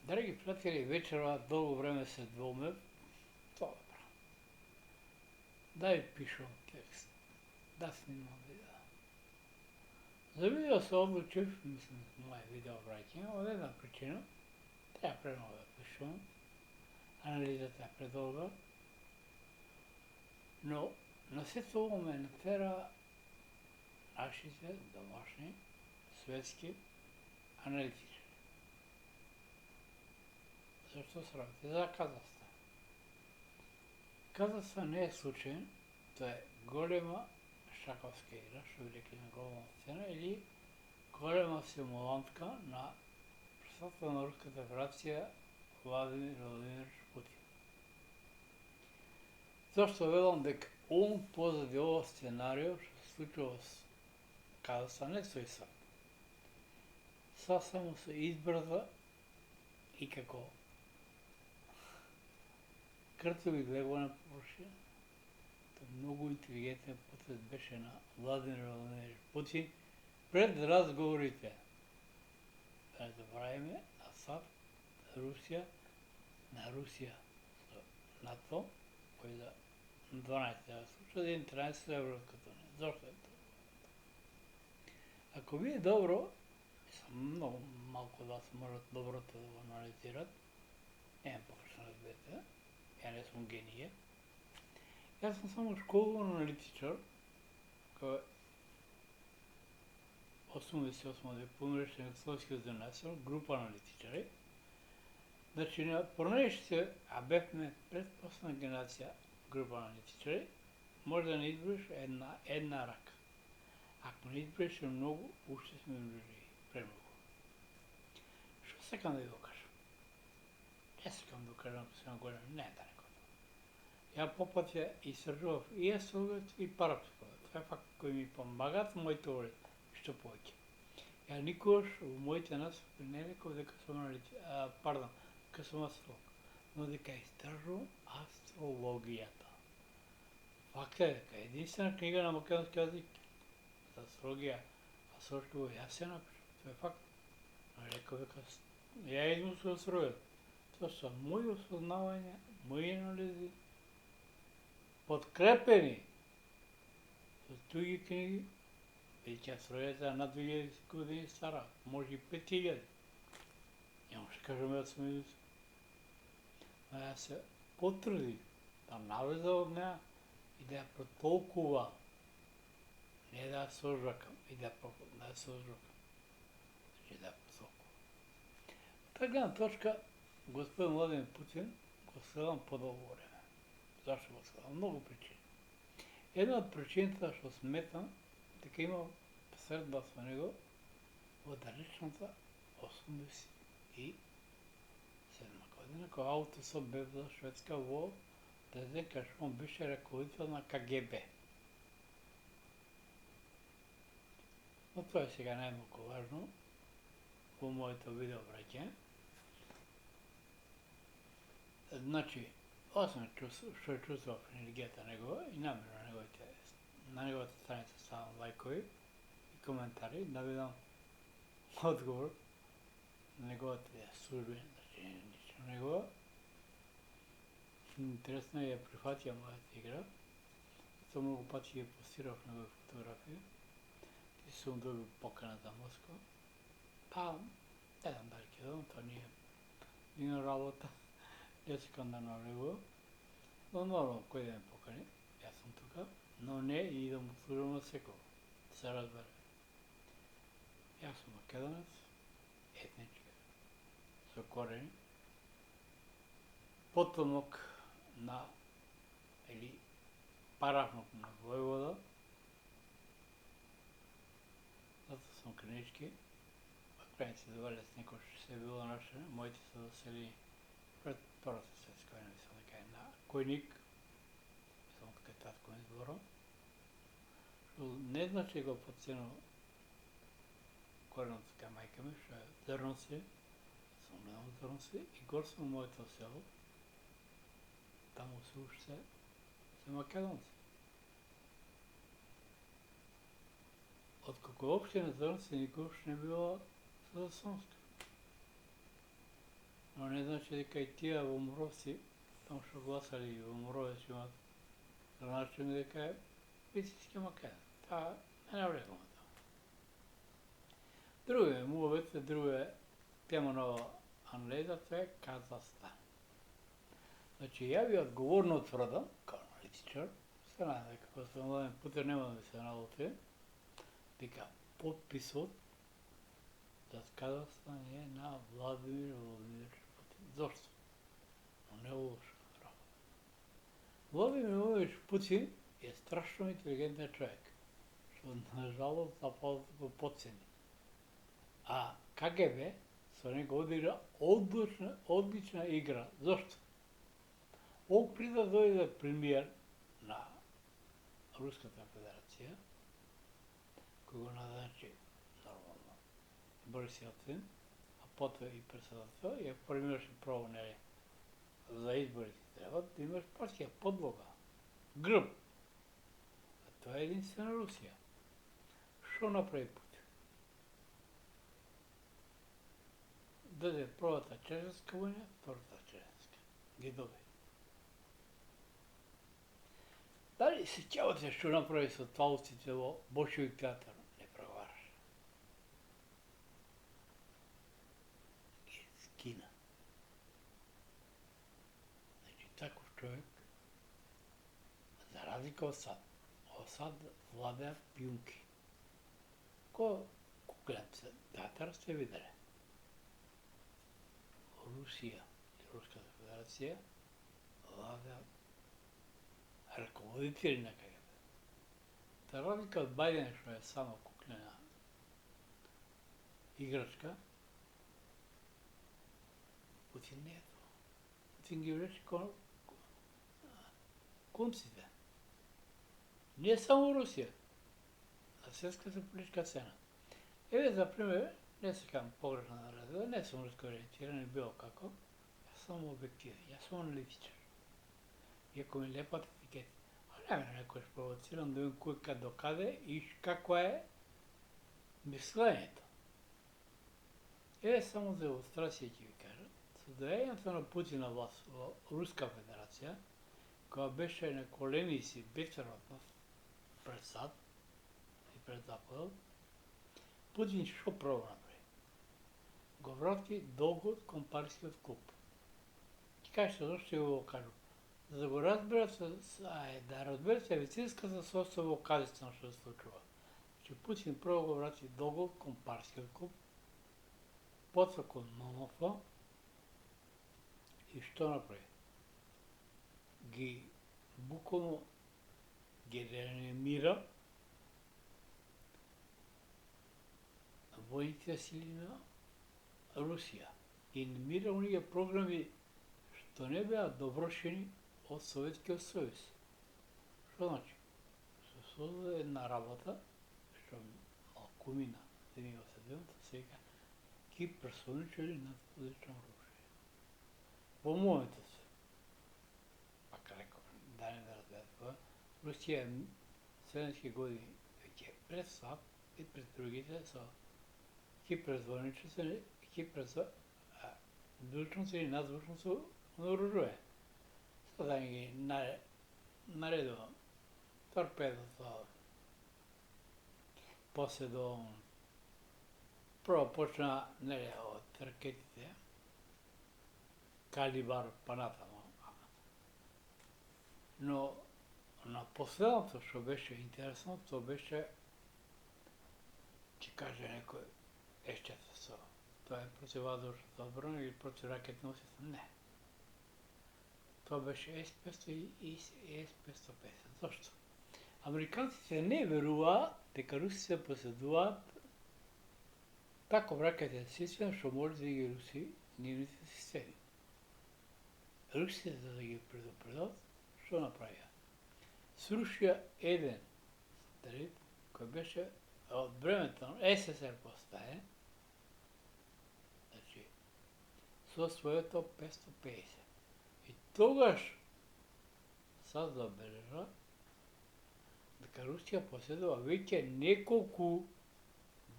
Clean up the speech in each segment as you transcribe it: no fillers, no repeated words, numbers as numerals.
Драги приятели, вечера дълго време се двумев, това да правя. Да ви пишам текст, да снимам видео. За видео се одлучив, мислим, мое видео враќање, од една причина, треба пренова да пишам, анализата е предолга, но на сето ово ме натера нашите домашни, светски аналитичари. Зашто се работи? За Казахстан. Казахстан не е случаен, тоа е голема шаковска игра, што би рекли на глобална сцена, или голема симулантка на председател на Руската федерација Владимир Путин. Зашто велам дека он позади ово сценарио што се случува со Казахстан не стои сам. Само се избрза и како кртови легува на површина. Многу интелигентен потез беше на Владимир Путин пред разговорите. Да не забравиме на САД, на Русија со НАТО, кој за 12 да случува, да 13 Европската унија. Зошто е тоа? Ако ви е добро, многу малку да се можат доброто да го анализират, немам погрешно разберете, ја не сум генije. Јас сум само школован аналитичар, кој 88 да помреше Југословскиот донесор, група аналитичари. Значи, на понешите, а бевме предпоследна генерација група аналитичари, може да не изброиш една рака. Ако не изброиш многу, уште сме премногу. Што сакам да ви го кажам? Не сакам да кажам ако сме голем, не е да не го. Ја попат ја истражував и есоловец и парапсихолог. Това е факт кои ми помагаат моите уреди, што повеќе. Ја никогаш во моите настапи не реков дека сум дека сум астролог, но дека истражувам астрологијата. Факт е дека единствена книга на македонски јазик за астрологија, астролошко јас ја напишам, тоа е факт. Но реков дека ја измислил астрологијата. Тоа се мои осознавања, мои анализи, подкрепени со други книги, веќе астрологијата е над 2000 години стара, може и 5000. Ја може кажеме да сме измислили. Но ја се потруди да навлезе од неа и да ја протолкува, не да ја сожакам, и да ја сожакам, значи да ја протолкува. Та гледна точка, господин Владимир Путин го следам подолго време. Зашто го следам? Многу причини. Една од причините што сметам дека има средба со него во далечната 87 година, кога Аутосо бевла Шведска во Дрезден, кај што он беше раководител на КГБ. Но тоа е сега најмалку важно во моето видео враќање. Значи, освен што е чувствував енергијата негова и намерно на неговата страница ставам лајкови и коментари, да видам одговор на неговата служба, значи лично негова. Интересно е, ја прифатија мојата игра. Тоа многу пати ја постирав негови фотографии. И сум добил покана за Москва. Па, не знам дали ќе дадам, тоа не е нина работа. Не сакам да навлегувам. Но нормално, кој да ме покани, јас сум тука, но не и да му служам на секој, да се разбере. Јас сум македонец, етнички, со корени, потомок на, или парафнок на војвода, затоа сум кринички, крајници довелес некој што се било наше, моите се досели пред Втората светска војна, мислам дека е на Којник, мислам дека е татко ми зборам, што не значи го подценувам кореното кај мајка ми, што е Зрнци, сум гледам Зрнци и гор сум моето село, таму се уште се македонци. Откако општина Зрнци никогаш не била Садосонска. Но не значи дека и тие во Муровци, таму што гласали во Муровец имат начин дека е истински Македон. Таа не навредува тоа. Друго е, муавец е друго е тема на анализа, тоа е Казахстан. Значи, ја ви одговорно тврдам, као аналитичар, се надам дека господин Владимир Путин нема да ми се налути, дека подписот за Казахстан е на Владимир Владимирович Путин. Зошто? Но не лошо работа. Владимир Владимирович Путин е страшно интелигентен човек, што нажалост запал го подцени. А КГБ со него одигра одлична игра. Зошто? Овој при да дојде премиер на Руската Федерација, кој го назначи нормално Борис Јелцин, а потоа и председател, ја формираше право за изборите треба да имаш партија подлога, грб. А тоа е единствена Русија. Што направи Путин? Даде првата чеченска војна, втората чеченска. Ги доби. Дали се сеќавате што направи со талците во Болшевик театар? Не преговараш. Ги скина. Значи, таков човек, за разлика од САД, САД владеа пиунки. Гледам театар сте виделе. Русија и Руската Федерација владеа раководители на КГБ. За разлика од Бајден, што е само куклена играчка, Путин не е тоа. Путин ги врече конците. Не само Русија, на светската политичка цена. Еве, за пример, не сакам погрешно да разберам, не сум руски ориентиран и било како, јас сум објективен, јас сум аналитичар. Иако ми лепат етикети. А не некој спровоцирам да видим кој кај докаде и какво е мислењето. Еве само за илустрација ќе ви кажам. Со доаѓањето на Путин на власт во Руска Федерација, која беше на колени си безцератно пред САД и пред Западот, Путин што прво направи? Го врати долгот кон Парискиот клуб. Ќе кажете зашто го кажу? За да го разберат, да разберете вистинската состојба во Казахстан што се случува. Че Путин прво го врати долгот кон Парискиот клуб, потоа кон ММФ и што направи? Буквално ги реанимира војните сили на Русија и намира оние програми што не беа довршени од Советскиот сојуз. Што значи? Се создаде една работа, што малку мина 1987, се вика киберсоничари над позично оружје. Во моментот, пак реков, да не да разберат тоа, Русија 70 години веќе пред САД и пред другите со киберзвоничари, звучноци и надзвучноци наоружување. Сега ги наредувам торпедото, после прво почна од ракетите, калибар па натаму. Но на последното што беше интересно, тоа беше, ќе каже некој, С-400. Тоа е противваздушната одбрана или противракетна система. Не. Тоа беше С-500 и С-550. Зошто? Американците не веруваат дека русите поседуваат таков ракетен систем што може да ги руси нивните системи. Русите да ги предупредат, што направија? Срушија еден сателит кој беше од времето на СССР постае, значи, со своето 550. И тогаш САД забележа дека Русија поседува веќе неколку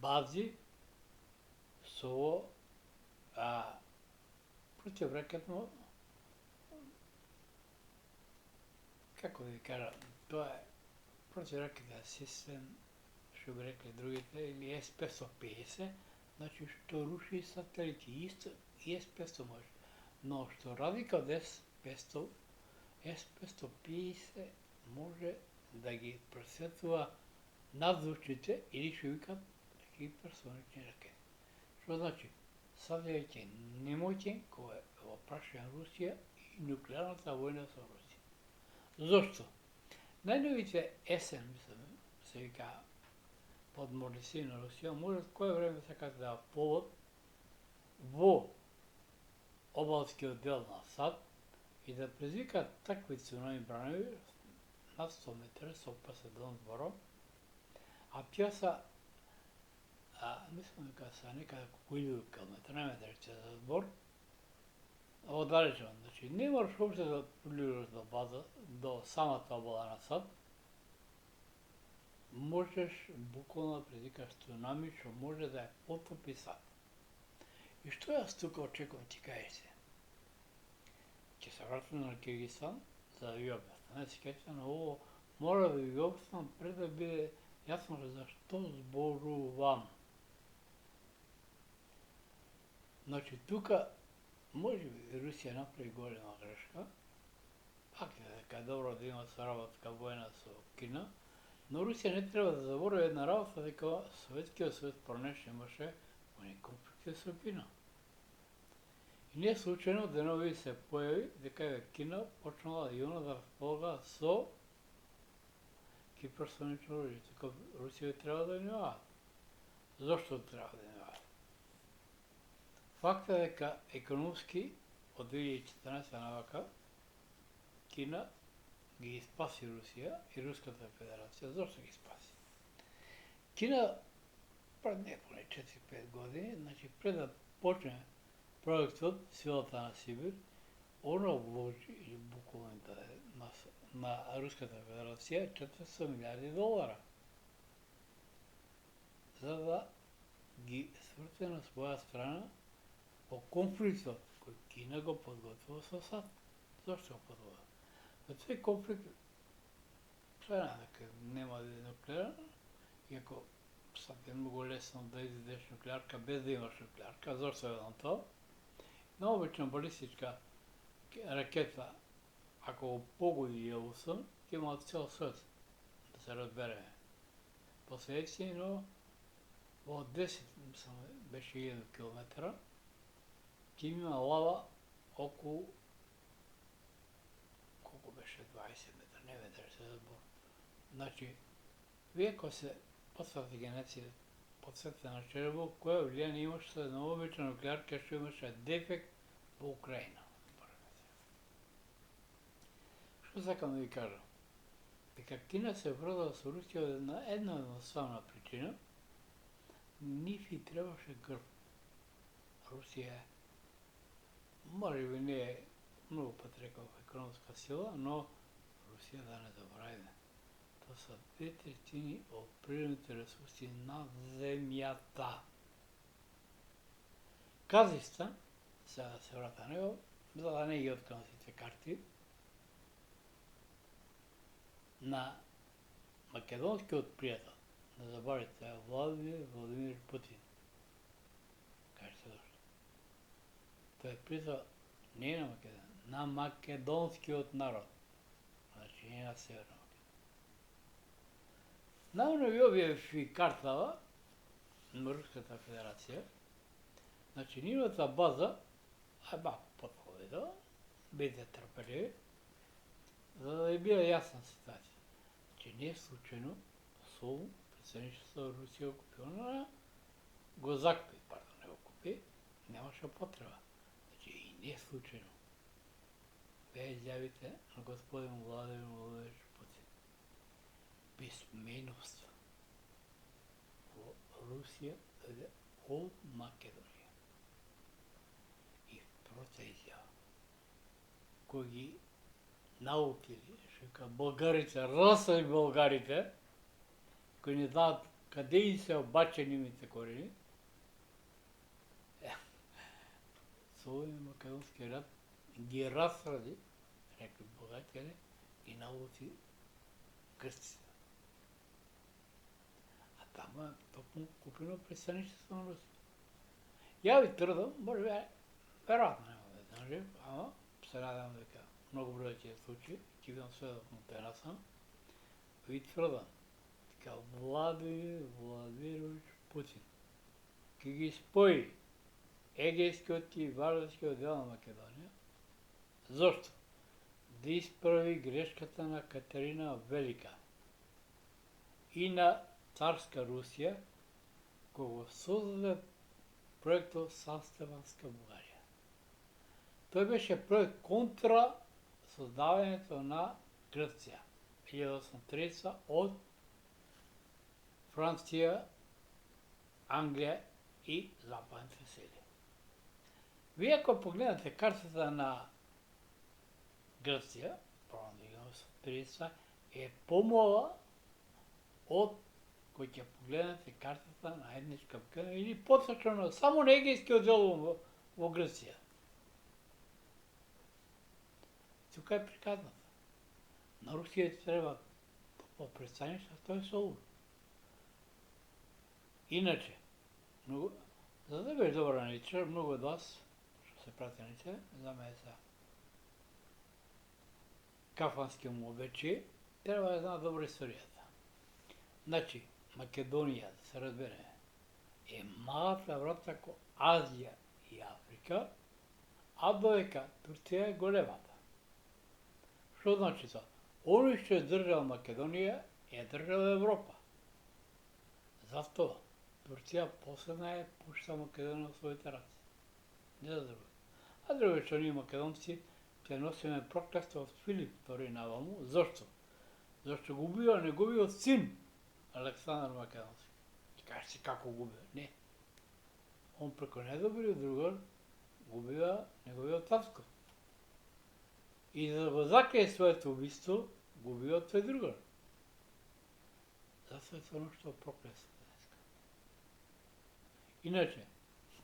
бази со противракетно, како да ви кажа, тоа е противракетен систем, што би рекли другите, или С-550, значи што руши сателити, исто и С-500 може. Но што разлика од С-500, С-550 може да ги пресетува надзвучните или што викат хиперсонични ракети. Што значи? Сателит е немоќен кој е во прашање Русија и нуклеарната војна со Русија. Зошто? Најновите есен, мислам, се вика подморници на Русија, може кое време сакат да повод во обалскиот дел на САД и да предизвикат такви цунами бранови над 100 метра со преседон збором, а пјаса, мислам дека са некаде околу 1000 километра, нема да рече за збор, оддалечен, значи не мораш уопште да прилираш до база, до самата обала на САД, можеш буквално да предизвикаш цунами што може да ја потопи САД. И што јас тука очекувам, ти кажеш се? Ќе се вратам на Киргизстан за да ви објаснам. Не се кеќа на ово, мора да ви објаснам пред да биде јасно за што зборувам. Значи тука може би Русија направи голема грешка, пак е дека е добро да има соработка војна со Кина, но Русија не треба да заборави една работа дека Советскиот сојуз пронеше имаше војни конфликти со Кина. И не случајно денови се појави дека Кина почнала јуна да располага со хиперсонично оружје, така Русија треба да внимаваат. Зошто треба да внимаваат? Факт е дека економски од 2014 навака Кина ги спаси Русија и Руската федерација. Зошто ги спаси? Кина пред некои 4-5 години, значи пред да почне проектот Силата на Сибир, она вложи, или буквално на Руската федерација, $400 милиарди, за да ги сврте на своја страна по конфликтот кој Кина го подготвува со САД. Зошто го подготвува? За тој конфликт, знаем дека нема да е нуклеарна, иако сад е многу лесно да изведеш нуклеарка без да имаш нуклеарка. Зошто е тоа? На обична балистичка ракета, ако го погоди Елусон, ќе има цел свет, да се разбереме. Последици, но во 10, мислам, беше 1 километра, ќе има лава околу, колку беше 20 метра, не ме да се забор. Значи, вие кој се посвати генеција, подсетте на Черебо, која влијание имаше со една обична нуклеарка што имаше дефект во Украина. Што сакам да ви кажам? Дека Кина се врзала со Русија од една едноставна причина, нив и требаше грб. Русија е, може би не е многу пат реков економска сила, но Русија да не забравиме. Тоа са 2/3 од природните ресурси на земјата. Казистан, сега да се врата него, за да не ги откривам сите карти, на македонскиот пријател, не забравите, Владимир Путин. Кажете зашто. Тој е пријател не на Македонија, на македонскиот народ. Значи не на Северна Македонија. Најавно ви објавив и картава на Руската федерација. Значи нивната база, малку потполовина, бидете трпеливи, за да ви биде јасна ситуација. Значи не случајно Солун, председништвото Русија окупирана, го закупи, не го купи, немаше потреба. Значи и не случајно. Вие изјавите на господин Владимир Владимирович Путин. Писменост во Русија дојде од Македонија. И втората изјава, кој ги наукили, што българите, расови българите, кои не знаат каде и се обачени нивните корени, славен македонски рад ги разради, некои богатели, и научи грците. А тамо е токму купено пристанището на Русија. Ја ви тврдам, може би, веројатно нема да знам жив, ама се надам дека многу број ќе се случи, ќе видам сведок на тераса, ви тврдам, дека Владимирович Путин ќе ги спои Егејскиот и Вардарскиот дел на Македонија. Зошто? Да исправи грешката на Катерина Велика и на царска Русија, кога создаде проектот Састеманска Бугарија. Тој беше проект контра создавањето на Грција 1830 од Франција, Англија и западните сили. Вие ако погледнете картата на Грција, правилно 1830, е помала од кој ќе погледнете картата на етничка Македонија или поточно само на Егејскиот дел во Грција. Тука е приказната. На Русија треба по пристаниште, тоа е Солун. Иначе, за да бидеш добар аналитичар, многу од вас, што се прати аналитичар, знаме за кафански му обечи, треба да знаат добро историјата. Значи, Македонија, да се разбере, е малата врата ко Азија и Африка, а додека Турција е големата. Што значи тоа? Оној што е држал Македонија е држал Европа. Затоа Турција последна е пушта Македонија во своите раце. Не за друго. А друго што ние македонци ќе носиме проклетство од Филип II наваму. Зошто? Зашто го убива неговиот син Александар Македонски. Ќе кажете како го убива? Не. Он преку недобриот другар го убива неговиот татко. И за да го закрие своето убиство, го убива тој другар. Затоа е тоа што проклетство. Иначе,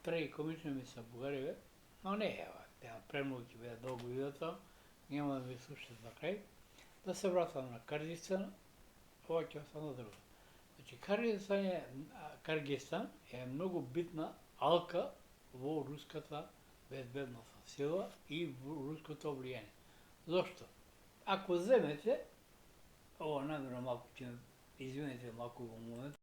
трагикомично ми се Бугариве, но не е, тема премногу ќе биде долго видеото, нема да ми слушате на крај. Да се вратам на Кыргызстан, ова ќе остане друго. Значи, Кыргызстан е многу битна алка во руската безбедносна сила и во руското влијание. Зошто? Ако земете, ова намерно малку ќе извинете малку во момент,